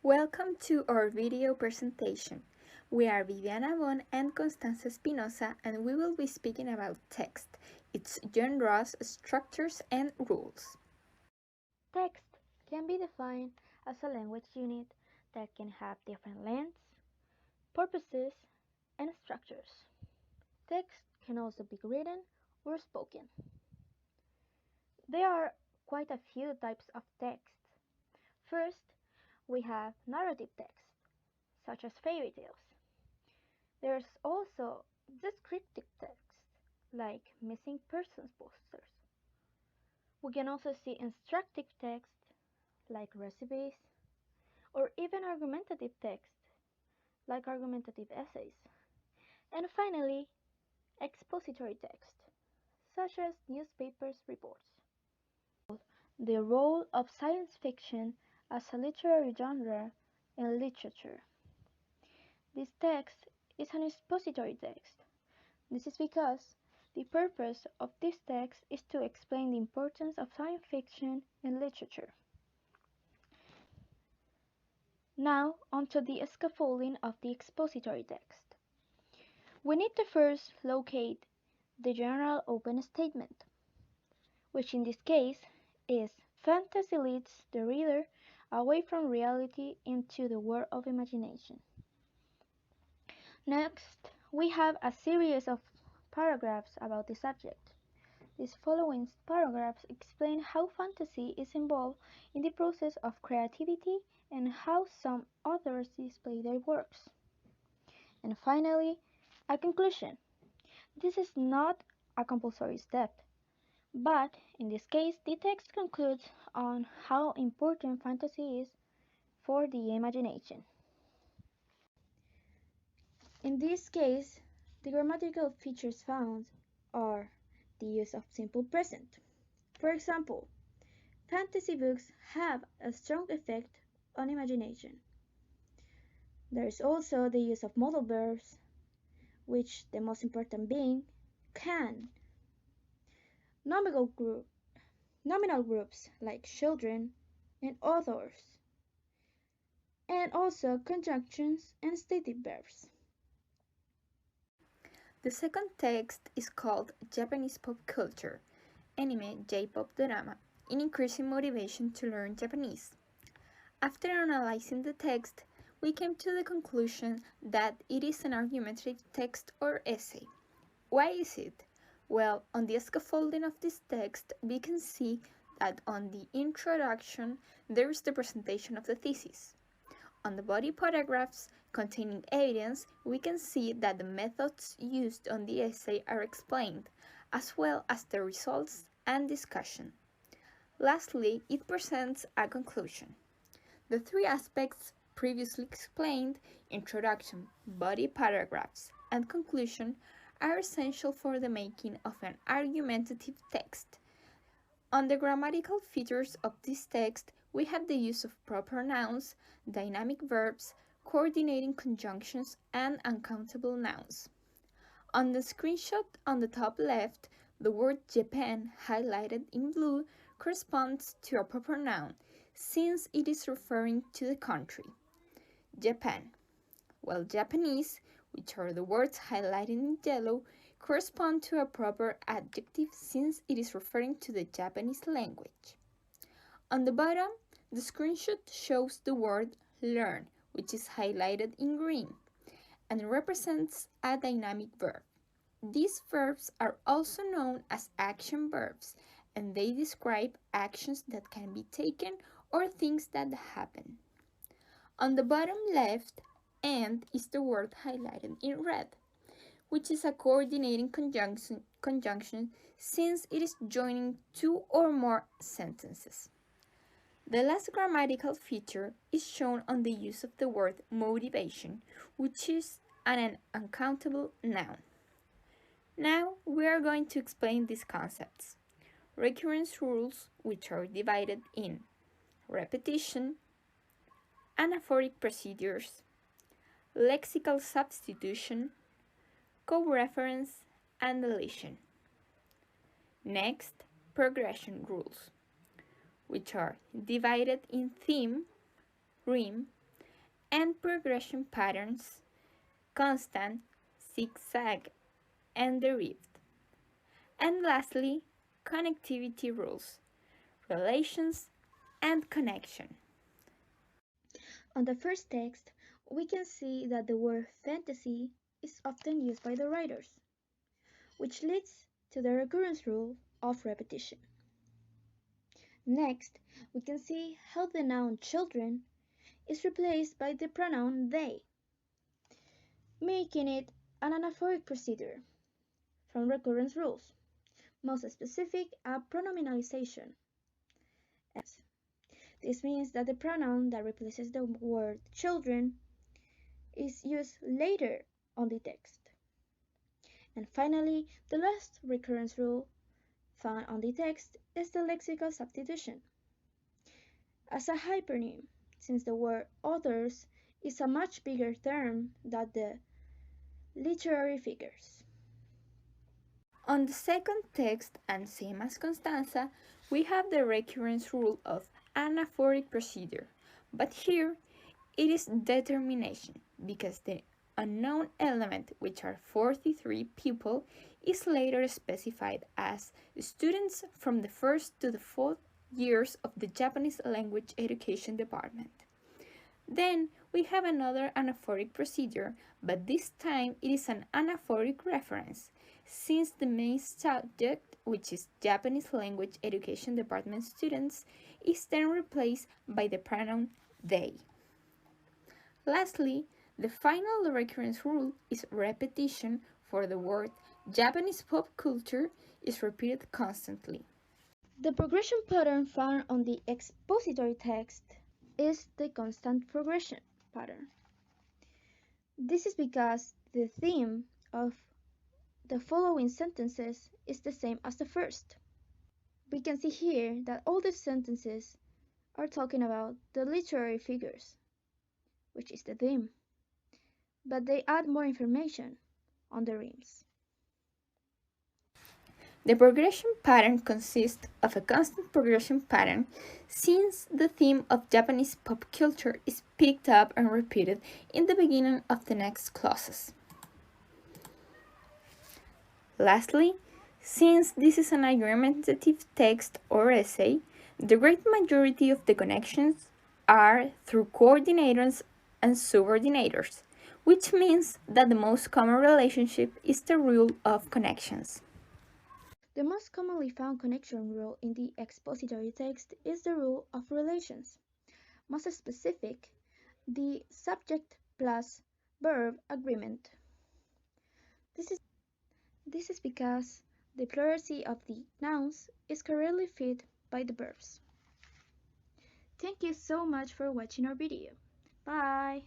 Welcome to our video presentation. We are Viviana and Constanza Espinoza, and we will be speaking about text, its genres, structures, and rules. Text can be defined as a language unit that can have different lengths, purposes, and structures. Text can also be written or spoken. There are quite a few types of text. First, we have narrative text, such as fairy tales. There's also descriptive text, like missing persons posters. We can also see instructive text, like recipes, or even argumentative text, like argumentative essays. And finally, expository text, such as newspapers reports. The role of science fiction as a literary genre in literature. This text is an expository text. This is because the purpose of this text is to explain the importance of science fiction in literature. Now, onto the scaffolding of the expository text. We need to first locate the general open statement, which in this case is fantasy leads the reader away from reality into the world of imagination. Next, we have a series of paragraphs about the subject. These following paragraphs explain how fantasy is involved in the process of creativity and how some authors display their works. And finally, a conclusion. This is not a compulsory step, but in this case, the text concludes on how important fantasy is for the imagination. In this case, the grammatical features found are the use of simple present. For example, fantasy books have a strong effect on imagination. There is also the use of modal verbs, which the most important being can. Nominal groups like children and authors, and also conjunctions and stative verbs. The second text is called Japanese Pop Culture, Anime, J-Pop Drama, in increasing motivation to learn Japanese. After analyzing the text, we came to the conclusion that it is an argumentative text or essay. Why is it? Well, on the scaffolding of this text, we can see that on the introduction, there is the presentation of the thesis. On the body paragraphs containing evidence, we can see that the methods used on the essay are explained, as well as the results and discussion. Lastly, it presents a conclusion. The three aspects previously explained, introduction, body paragraphs, and conclusion, are essential for the making of an argumentative text. On the grammatical features of this text, we have the use of proper nouns, dynamic verbs, coordinating conjunctions, and uncountable nouns. On the screenshot on the top left, the word Japan, highlighted in blue, corresponds to a proper noun, since it is referring to the country, Japan, while Japanese, which are the words highlighted in yellow, correspond to a proper adjective since it is referring to the Japanese language. On the bottom, the screenshot shows the word learn, which is highlighted in green, and represents a dynamic verb. These verbs are also known as action verbs, and they describe actions that can be taken or things that happen. On the bottom left, and is the word highlighted in red, which is a coordinating conjunction since it is joining two or more sentences. The last grammatical feature is shown on the use of the word motivation, which is an uncountable noun. Now we are going to explain these concepts. Recurrence rules, which are divided in repetition, anaphoric procedures, lexical substitution, co-reference, and deletion. Next, progression rules, which are divided in theme, rhyme, and progression patterns, constant, zigzag, and derived. And lastly, connectivity rules, relations, and connection. On the first text, we can see that the word fantasy is often used by the writers, which leads to the recurrence rule of repetition. Next, we can see how the noun children is replaced by the pronoun they, making it an anaphoric procedure from recurrence rules, most specific a pronominalization. This means that the pronoun that replaces the word children is used later on the text. And finally, the last recurrence rule found on the text is the lexical substitution. As a hypernym, since the word authors is a much bigger term than the literary figures. On the second text, and same as Constanza, we have the recurrence rule of anaphoric procedure, but here it is determination, because the unknown element, which are 43 people, is later specified as students from the first to the fourth years of the Japanese language education department. Then we have another anaphoric procedure, but this time it is an anaphoric reference, since the main subject, which is Japanese language education department students, is then replaced by the pronoun they. Lastly, the final recurrence rule is repetition, for the word Japanese pop culture is repeated constantly. The progression pattern found on the expository text is the constant progression pattern. This is because the theme of the following sentences is the same as the first. We can see here that all the sentences are talking about the literary figures, which is the theme, but they add more information on the rhymes. The progression pattern consists of a constant progression pattern, since the theme of Japanese pop culture is picked up and repeated in the beginning of the next clauses. Lastly, since this is an argumentative text or essay, the great majority of the connections are through coordinators and subordinators, which means that the most common relationship is the rule of connections. The most commonly found connection rule in the expository text is the rule of relations. Most specific, the subject plus verb agreement. This is because the plurality of the nouns is correctly fit by the verbs. Thank you so much for watching our video. Bye!